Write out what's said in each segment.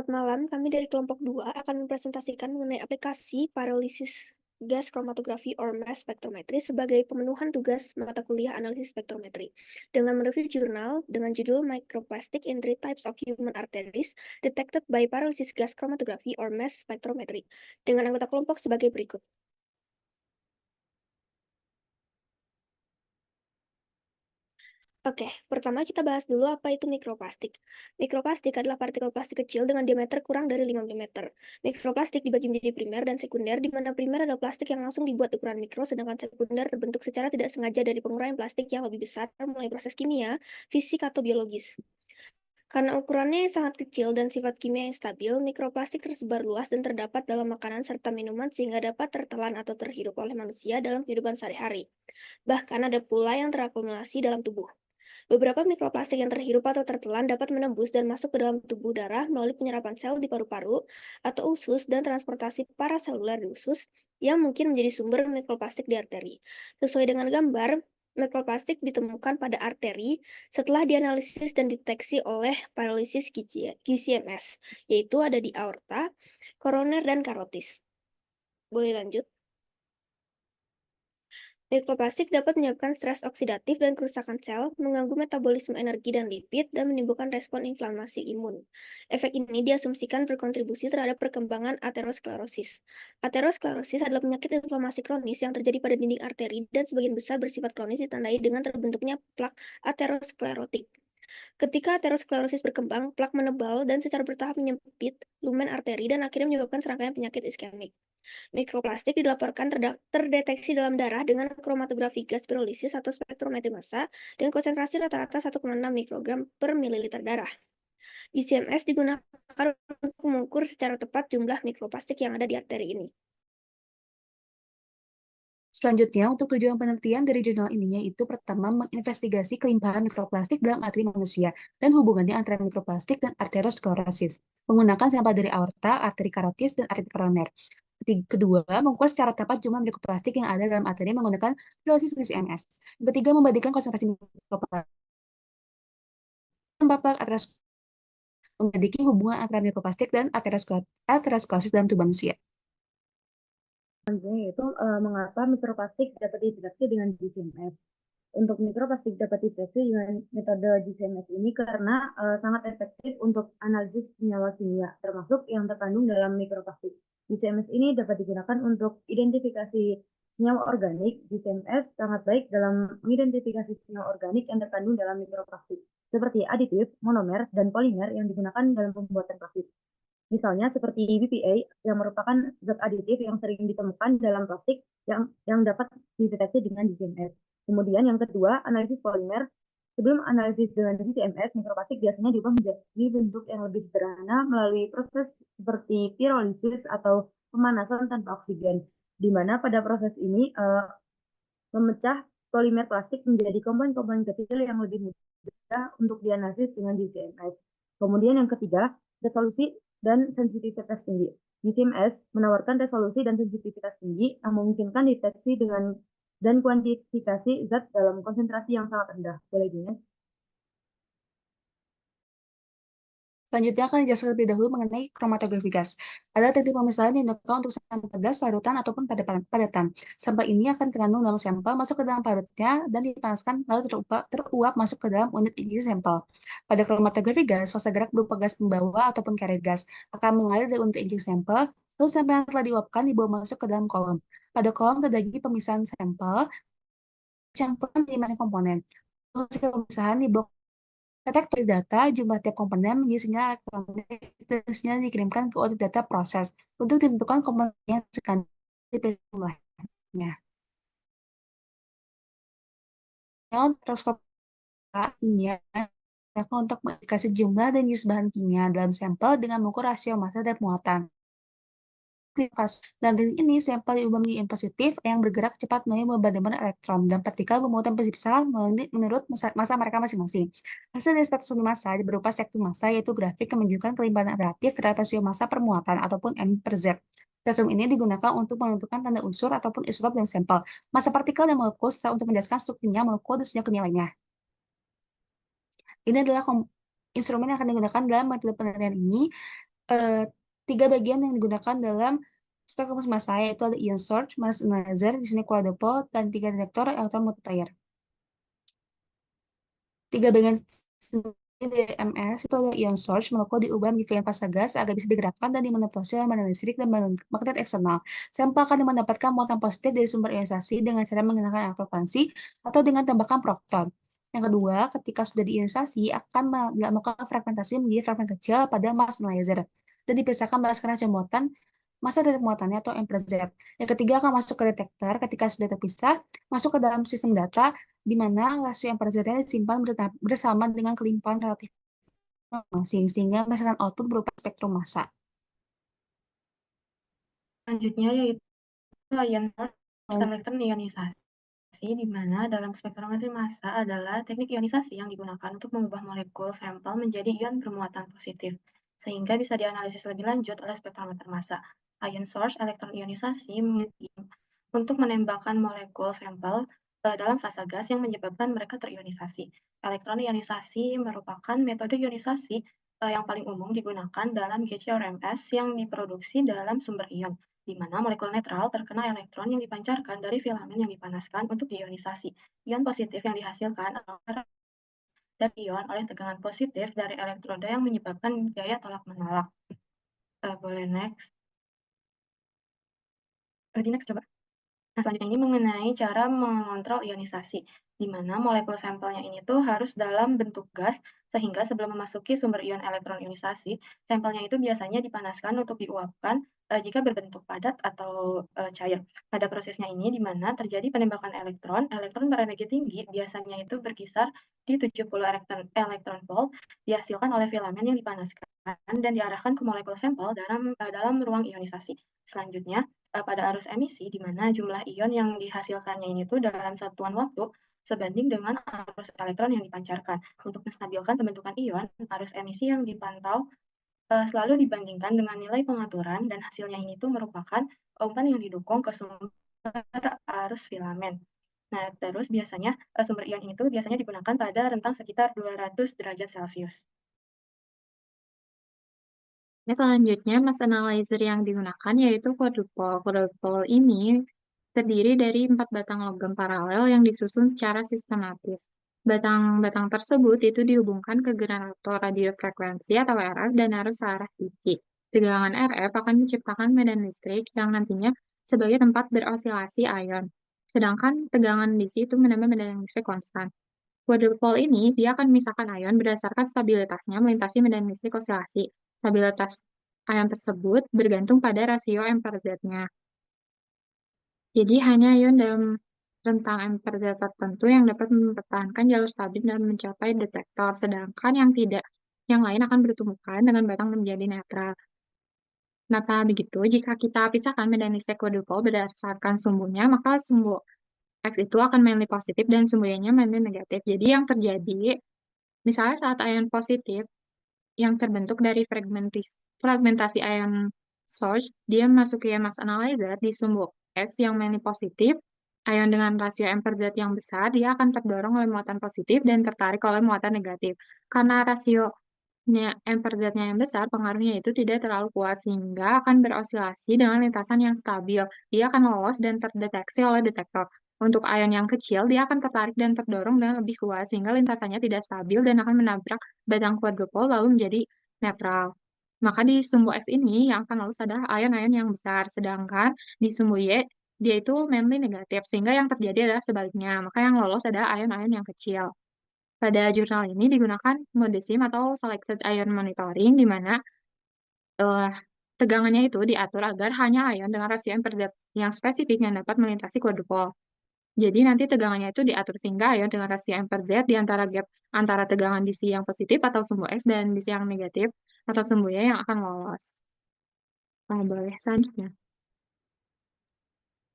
Selamat malam, kami dari kelompok 2 akan mempresentasikan mengenai aplikasi paralisis gas kromatografi or mass spectrometry sebagai pemenuhan tugas mata kuliah analisis spektrometri. Dengan mereview jurnal dengan judul Microplastic in Three Types of Human Arteries Detected by Paralysis Gas Chromatography or Mass Spectrometry. Dengan anggota kelompok sebagai berikut. Oke, pertama kita bahas dulu apa itu mikroplastik. Mikroplastik adalah partikel plastik kecil dengan diameter kurang dari 5 mm. Mikroplastik dibagi menjadi primer dan sekunder, di mana primer adalah plastik yang langsung dibuat ukuran mikro, sedangkan sekunder terbentuk secara tidak sengaja dari penguraian plastik yang lebih besar melalui proses kimia, fisik, atau biologis. Karena ukurannya sangat kecil dan sifat kimia yang stabil, mikroplastik tersebar luas dan terdapat dalam makanan serta minuman sehingga dapat tertelan atau terhirup oleh manusia dalam kehidupan sehari-hari. Bahkan ada pula yang terakumulasi dalam tubuh. Beberapa mikroplastik yang terhirup atau tertelan dapat menembus dan masuk ke dalam tubuh darah melalui penyerapan sel di paru-paru atau usus dan transportasi paraseluler di usus yang mungkin menjadi sumber mikroplastik di arteri. Sesuai dengan gambar, mikroplastik ditemukan pada arteri setelah dianalisis dan deteksi oleh paralisis GCMS, yaitu ada di aorta, koroner, dan karotis. Boleh lanjut? Mikroplastik dapat menyebabkan stres oksidatif dan kerusakan sel, mengganggu metabolisme energi dan lipid, dan menimbulkan respon inflamasi imun. Efek ini diasumsikan berkontribusi terhadap perkembangan aterosklerosis. Aterosklerosis adalah penyakit inflamasi kronis yang terjadi pada dinding arteri dan sebagian besar bersifat kronis ditandai dengan terbentuknya plak aterosklerotik. Ketika aterosklerosis berkembang, plak menebal dan secara bertahap menyempit lumen arteri dan akhirnya menyebabkan serangkaian penyakit iskemik. Mikroplastik dilaporkan terdeteksi dalam darah dengan kromatografi gas pirolisis atau spektrometri massa dengan konsentrasi rata-rata 1,6 mikrogram per mililiter darah. ICMS digunakan untuk mengukur secara tepat jumlah mikroplastik yang ada di arteri ini. Selanjutnya, untuk tujuan penelitian dari jurnal ini yaitu pertama menginvestigasi kelimpahan mikroplastik dalam arteri manusia dan hubungannya antara mikroplastik dan arteriosklerosis, menggunakan sampel dari aorta, arteri karotis, dan arteri koroner. Kedua, mengukur secara tepat jumlah mikroplastik yang ada dalam arteri menggunakan dosis GCMS. Yang ketiga, membandingkan konsentrasi mikroplastik dan aterosklerosis, menyelidiki hubungan antara mikroplastik dan arteriosklerosis dalam tubuh manusia. Selanjutnya yaitu mengapa mikroplastik dapat dideteksi dengan GCMS. Untuk mikroplastik dapat dideteksi dengan metode GCMS ini karena sangat efektif untuk analisis senyawa kimia, termasuk yang terkandung dalam mikroplastik. GCMS ini dapat digunakan untuk identifikasi senyawa organik. GCMS sangat baik dalam mengidentifikasi senyawa organik yang terkandung dalam mikroplastik, seperti aditif, monomer, dan polimer yang digunakan dalam pembuatan plastik. Misalnya seperti BPA yang merupakan zat aditif yang sering ditemukan dalam plastik yang dapat dideteksi dengan GCMS. Kemudian yang kedua, analisis polimer. Sebelum analisis dengan GCMS, mikroplastik biasanya diubah menjadi bentuk yang lebih sederhana melalui proses seperti pirolisis atau pemanasan tanpa oksigen, di mana pada proses ini memecah polimer plastik menjadi komponen-komponen kecil yang lebih mudah untuk dianalisis dengan GCMS. Kemudian yang ketiga, resolusi dan sensitivitas tinggi. GCMS menawarkan resolusi dan sensitivitas tinggi yang memungkinkan deteksi dengan dan kuantifikasi zat dalam konsentrasi yang sangat rendah. Boleh Dina? Selanjutnya akan dijelaskan lebih dahulu mengenai kromatografi gas. Ada teknik pemisahan yang dilakukan untuk sampel gas, larutan, ataupun padatan. Sampel ini akan terkandung dalam sampel, masuk ke dalam parutnya, dan dipanaskan, lalu teruap masuk ke dalam unit inti sampel. Pada kromatografi gas, fase gerak berupa gas pembawa ataupun carrier gas akan mengalir dari unit inti sampel, lalu sampel yang telah diuapkan dibawa masuk ke dalam kolom. Pada kolom terjadi pemisahan sampel, campuran menjadi masing komponen. Hasil pemisahan dibawa Cetak tulis data, jumlah tiap komponen menjadi sinyal elektronik dan sinyal dikirimkan ke unit data proses untuk ditentukan komponen yang terkandung di jumlahnya. Mikroskop kimia digunakan untuk mengindikasi jumlah dan jenis bahan kimia dalam sampel dengan mengukur rasio massa dan muatan. Dalam teknik ini, sampel diubah menjadi ion positif yang bergerak cepat melalui bombardemen elektron dan partikel bermuatan berpisah menurut massa mereka masing-masing. Hasil dari spektrometri massa berupa spektrum massa, yaitu grafik yang menunjukkan kelimpahan relatif terhadap rasio massa per muatan ataupun M per Z. Spektrum ini digunakan untuk menentukan tanda unsur ataupun isotop dalam sampel, massa partikel dan molekul, serta untuk menjelaskan strukturnya molekul dan senyawa kimia lainnya. Ini adalah instrumen yang akan digunakan dalam metode penelitian ini. eh, 3 bagian yang digunakan dalam spektrum massa, yaitu ada ion source, mass analyzer, di sini keluar dipole, dan 3 detektor elektron multiplier. 3 bagian dari MS itu ada ion source, molekul diubah menjadi fasa gas agar bisa digerakkan dan dimanipulasi oleh medan listrik dan magnet eksternal. Sampel akan mendapatkan muatan positif dari sumber ionisasi dengan cara menggunakan elektropansi atau dengan tembakan proton. Yang kedua, ketika sudah diionisasi, akan melakukan fragmentasi menjadi fragmen kecil pada mass analyzer dan dipisahkan berdasarkan rasio muatan, massa dari muatannya atau M per Z. Yang ketiga akan masuk ke detektor ketika sudah terpisah, masuk ke dalam sistem data di mana rasio M per Z-nya disimpan bersama dengan kelimpahan relatif masing sehingga menghasilkan output berupa spektrum massa. Selanjutnya yaitu ion source elektron ionisasi, di mana dalam spektrometri massa adalah teknik ionisasi yang digunakan untuk mengubah molekul sampel menjadi ion bermuatan positif, sehingga bisa dianalisis lebih lanjut oleh spektrometer massa. Ion source elektron ionisasi untuk menembakkan molekul sampel dalam fase gas yang menyebabkan mereka terionisasi. Elektron ionisasi merupakan metode ionisasi yang paling umum digunakan dalam GCRMS yang diproduksi dalam sumber ion, di mana molekul netral terkena elektron yang dipancarkan dari filamen yang dipanaskan untuk diionisasi. Ion positif yang dihasilkan dan ion oleh tegangan positif dari elektroda yang menyebabkan gaya tolak-menolak. Boleh next. Di next coba. Nah, selanjutnya ini mengenai cara mengontrol ionisasi, di mana molekul sampelnya ini tuh harus dalam bentuk gas, sehingga sebelum memasuki sumber ion elektron ionisasi, sampelnya itu biasanya dipanaskan untuk diuapkan jika berbentuk padat atau cair. Pada prosesnya ini, di mana terjadi penembakan elektron berenergi tinggi, biasanya itu berkisar di 70 elektron volt, dihasilkan oleh filamen yang dipanaskan dan diarahkan ke molekul sampel dalam ruang ionisasi. Selanjutnya, pada arus emisi, di mana jumlah ion yang dihasilkannya ini tuh dalam satuan waktu sebanding dengan arus elektron yang dipancarkan. Untuk menstabilkan pembentukan ion, arus emisi yang dipantau selalu dibandingkan dengan nilai pengaturan, dan hasilnya ini tuh merupakan umpan yang didukung ke sumber arus filamen. Nah, terus biasanya sumber ion ini tuh biasanya digunakan pada rentang sekitar 200 derajat Celcius. Nah, selanjutnya mass analyzer yang digunakan yaitu quadrupole. Quadrupole ini terdiri dari 4 batang logam paralel yang disusun secara sistematis. Batang-batang tersebut itu dihubungkan ke generator radiofrekuensi atau RF dan arus searah DC. Tegangan RF akan menciptakan medan listrik yang nantinya sebagai tempat berosilasi ion. Sedangkan tegangan DC itu menambah medan listrik konstan. Quadrupole ini dia akan memisahkan ion berdasarkan stabilitasnya melintasi medan listrik osilasi. Stabilitas ion tersebut bergantung pada rasio M per Z-nya. Jadi hanya ion dalam rentang M per Z tertentu yang dapat mempertahankan jalur stabil dan mencapai detektor, sedangkan yang lain akan bertumbukan dengan batang menjadi netral. Kenapa begitu? Jika kita pisahkan medan listrik quadrupole berdasarkan sumbunya, maka sumbu X itu akan mainly positif dan sumbu Y-nya mainly negatif. Jadi yang terjadi, misalnya saat ion positif yang terbentuk dari fragmentasi ion source, dia masuk ke mass analyzer di sumbu X yang mainly positif, ion dengan rasio M per Z yang besar, dia akan terdorong oleh muatan positif dan tertarik oleh muatan negatif. Karena rasionya M per Z-nya yang besar, pengaruhnya itu tidak terlalu kuat, sehingga akan berosilasi dengan lintasan yang stabil. Dia akan lolos dan terdeteksi oleh detektor. Untuk ion yang kecil, dia akan tertarik dan terdorong dengan lebih kuat, sehingga lintasannya tidak stabil dan akan menabrak batang quadrupole lalu menjadi netral. Maka di sumbu X ini yang akan lolos adalah ion-ion yang besar, sedangkan di sumbu Y dia itu mainly negatif, sehingga yang terjadi adalah sebaliknya. Maka yang lolos adalah ion-ion yang kecil. Pada jurnal ini digunakan mode SIM atau Selected Ion Monitoring, di mana tegangannya itu diatur agar hanya ion dengan rasio M per Z yang spesifik yang dapat melintasi quadrupole. Jadi nanti tegangannya itu diatur sehingga ion dengan rasio M per Z di antara gap antara tegangan DC yang positif atau sumbu X dan DC yang negatif atau sumbu Y yang akan lolos. Boleh selanjutnya.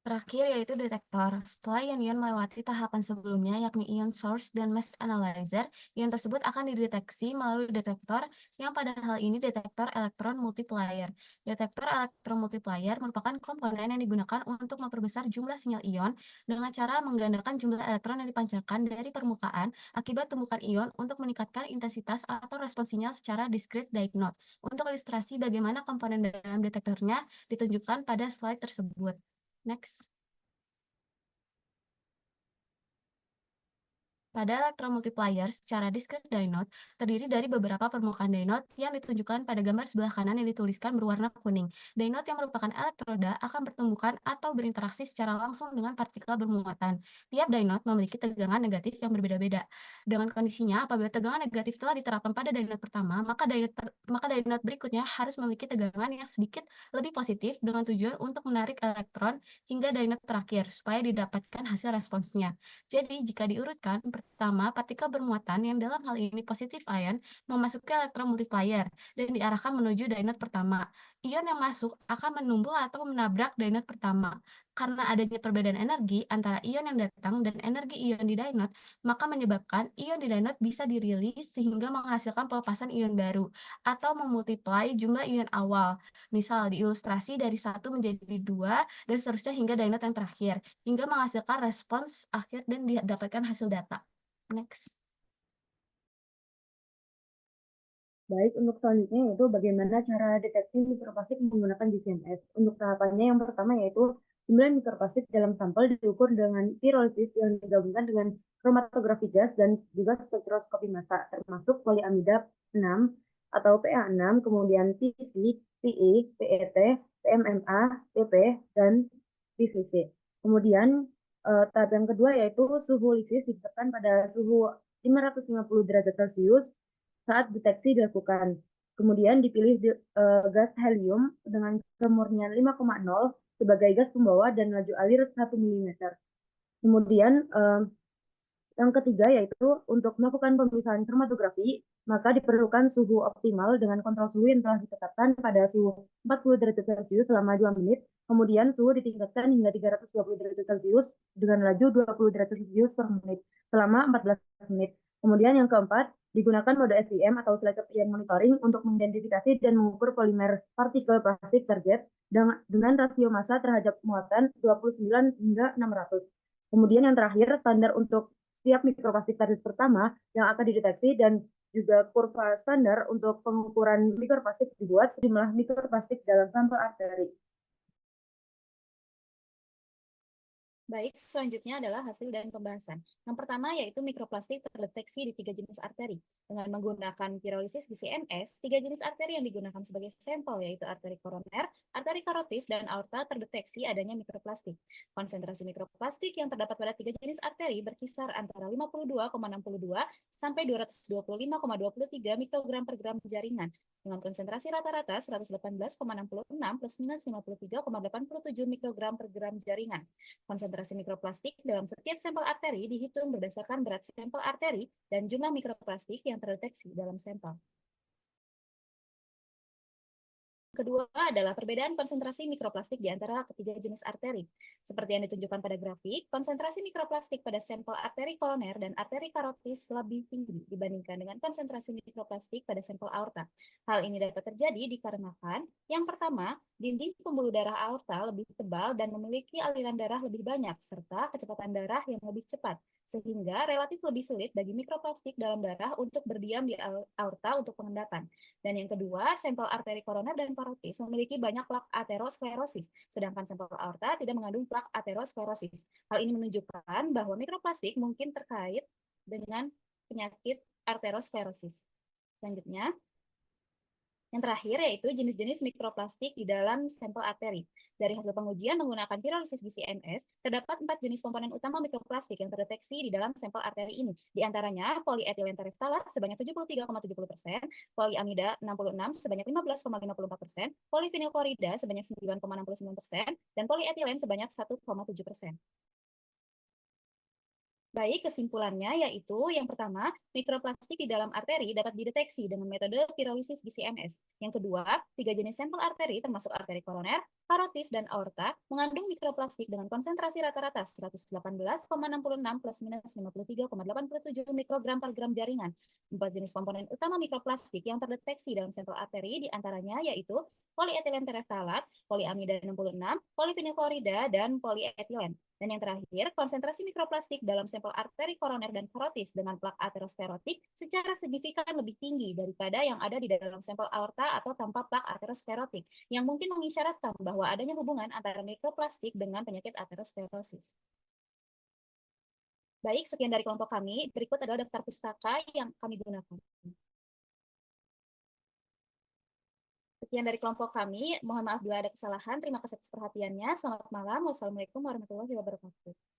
Terakhir yaitu detektor. Setelah ion-ion melewati tahapan sebelumnya yakni ion source dan mass analyzer, ion tersebut akan dideteksi melalui detektor yang pada hal ini detektor elektron multiplier. Detektor elektron multiplier merupakan komponen yang digunakan untuk memperbesar jumlah sinyal ion dengan cara menggandakan jumlah elektron yang dipancarkan dari permukaan akibat tumbukan ion untuk meningkatkan intensitas atau respons sinyal secara discrete diagnose. Untuk ilustrasi bagaimana komponen dalam detektornya ditunjukkan pada slide tersebut. Next. Pada elektromultiplier secara discrete diode terdiri dari beberapa permukaan diode yang ditunjukkan pada gambar sebelah kanan yang dituliskan berwarna kuning. Diode yang merupakan elektroda akan bertumbukan atau berinteraksi secara langsung dengan partikel bermuatan. Tiap diode memiliki tegangan negatif yang berbeda-beda. Dengan kondisinya, apabila tegangan negatif telah diterapkan pada diode pertama, maka diode berikutnya harus memiliki tegangan yang sedikit lebih positif dengan tujuan untuk menarik elektron hingga diode terakhir supaya didapatkan hasil responsnya. Jadi, jika diurutkan, pertama, partikel bermuatan yang dalam hal ini positif ion memasuki elektron multiplier dan diarahkan menuju diode pertama. Ion yang masuk akan menumbuh atau menabrak diode pertama. Karena adanya perbedaan energi antara ion yang datang dan energi ion di diode, maka menyebabkan ion di diode bisa dirilis sehingga menghasilkan pelepasan ion baru atau memultiply jumlah ion awal. Misal diilustrasi dari 1 menjadi 2 dan seterusnya hingga diode yang terakhir hingga menghasilkan respons akhir dan didapatkan hasil data. Next. Baik, untuk selanjutnya yaitu bagaimana cara deteksi mikroplastik menggunakan GCMS. Untuk tahapannya yang pertama yaitu jumlah mikroplastik dalam sampel diukur dengan pirolisis yang digabungkan dengan kromatografi gas dan juga spektroskopi massa, termasuk poliamida 6 atau PA6, kemudian PC, PE, PET, PMMA, PP, dan PVC. Kemudian tahap yang kedua yaitu suhu lisis ditetapkan pada suhu 550 derajat Celcius saat deteksi dilakukan. Kemudian dipilih gas helium dengan kemurnian 5,0 sebagai gas pembawa dan laju alir 1 mm. Kemudian yang ketiga yaitu untuk melakukan pemeriksaan kromatografi, maka diperlukan suhu optimal dengan kontrol suhu yang telah ditetapkan pada suhu 40 derajat Celcius selama 2 menit, kemudian suhu ditingkatkan hingga 320 derajat Celcius dengan laju 20 derajat Celcius per menit selama 14 menit. Kemudian yang keempat, digunakan mode SIM atau Selective Ion Monitoring untuk mengidentifikasi dan mengukur polimer partikel plastik target dengan rasio massa terhadap muatan 29 hingga 600. Kemudian yang terakhir, standar untuk setiap mikroplastik target pertama yang akan dideteksi dan juga kurva standar untuk pengukuran mikroplastik dibuat sejumlah mikroplastik dalam sampel arteri. Baik, selanjutnya adalah hasil dan pembahasan. Yang pertama yaitu mikroplastik terdeteksi di 3 jenis arteri. Dengan menggunakan pirolisis GCMS, 3 jenis arteri yang digunakan sebagai sampel yaitu arteri koroner, arteri karotis, dan aorta terdeteksi adanya mikroplastik. Konsentrasi mikroplastik yang terdapat pada 3 jenis arteri berkisar antara 52,62 sampai 225,23 mikrogram per gram jaringan, dengan konsentrasi rata-rata 118,66 plus minus 53,87 mikrogram per gram jaringan. Konsentrasi mikroplastik dalam setiap sampel arteri dihitung berdasarkan berat sampel arteri dan jumlah mikroplastik yang terdeteksi dalam sampel. Kedua adalah perbedaan konsentrasi mikroplastik di antara ketiga jenis arteri. Seperti yang ditunjukkan pada grafik, konsentrasi mikroplastik pada sampel arteri koroner dan arteri karotis lebih tinggi dibandingkan dengan konsentrasi mikroplastik pada sampel aorta. Hal ini dapat terjadi dikarenakan, yang pertama, dinding pembuluh darah aorta lebih tebal dan memiliki aliran darah lebih banyak, serta kecepatan darah yang lebih cepat, sehingga relatif lebih sulit bagi mikroplastik dalam darah untuk berdiam di aorta untuk pengendappan. Dan yang kedua, sampel arteri koroner dan karotis memiliki banyak plak aterosklerosis, sedangkan sampel aorta tidak mengandung plak aterosklerosis. Hal ini menunjukkan bahwa mikroplastik mungkin terkait dengan penyakit aterosklerosis. Selanjutnya, yang terakhir yaitu jenis-jenis mikroplastik di dalam sampel arteri. Dari hasil pengujian menggunakan pirolisis GCMS, terdapat 4 jenis komponen utama mikroplastik yang terdeteksi di dalam sampel arteri ini. Di antaranya polietilen tereftalat sebanyak 73,70%, poliamida 66 sebanyak 15,54%, polivinilklorida sebanyak 9,69%, dan polietilen sebanyak 1,7%. Baik, kesimpulannya yaitu yang pertama, mikroplastik di dalam arteri dapat dideteksi dengan metode pirolisis GCMS. Yang kedua, 3 jenis sampel arteri termasuk arteri koroner, karotis, dan aorta mengandung mikroplastik dengan konsentrasi rata-rata 118,66 plus minus 53,87 mikrogram per gram jaringan. 4 jenis komponen utama mikroplastik yang terdeteksi dalam sampel arteri diantaranya yaitu polietilen tereftalat, poliamida 66, polivinilklorida, dan polietilen. Dan yang terakhir, konsentrasi mikroplastik dalam sampel arteri koroner dan karotis dengan plak aterosklerotik secara signifikan lebih tinggi daripada yang ada di dalam sampel aorta atau tanpa plak aterosklerotik, yang mungkin mengisyaratkan bahwa adanya hubungan antara mikroplastik dengan penyakit aterosklerosis. Baik, sekian dari kelompok kami. Berikut adalah daftar pustaka yang kami gunakan. Sekian dari kelompok kami. Mohon maaf bila ada kesalahan. Terima kasih atas perhatiannya. Selamat malam. Wassalamualaikum warahmatullahi wabarakatuh.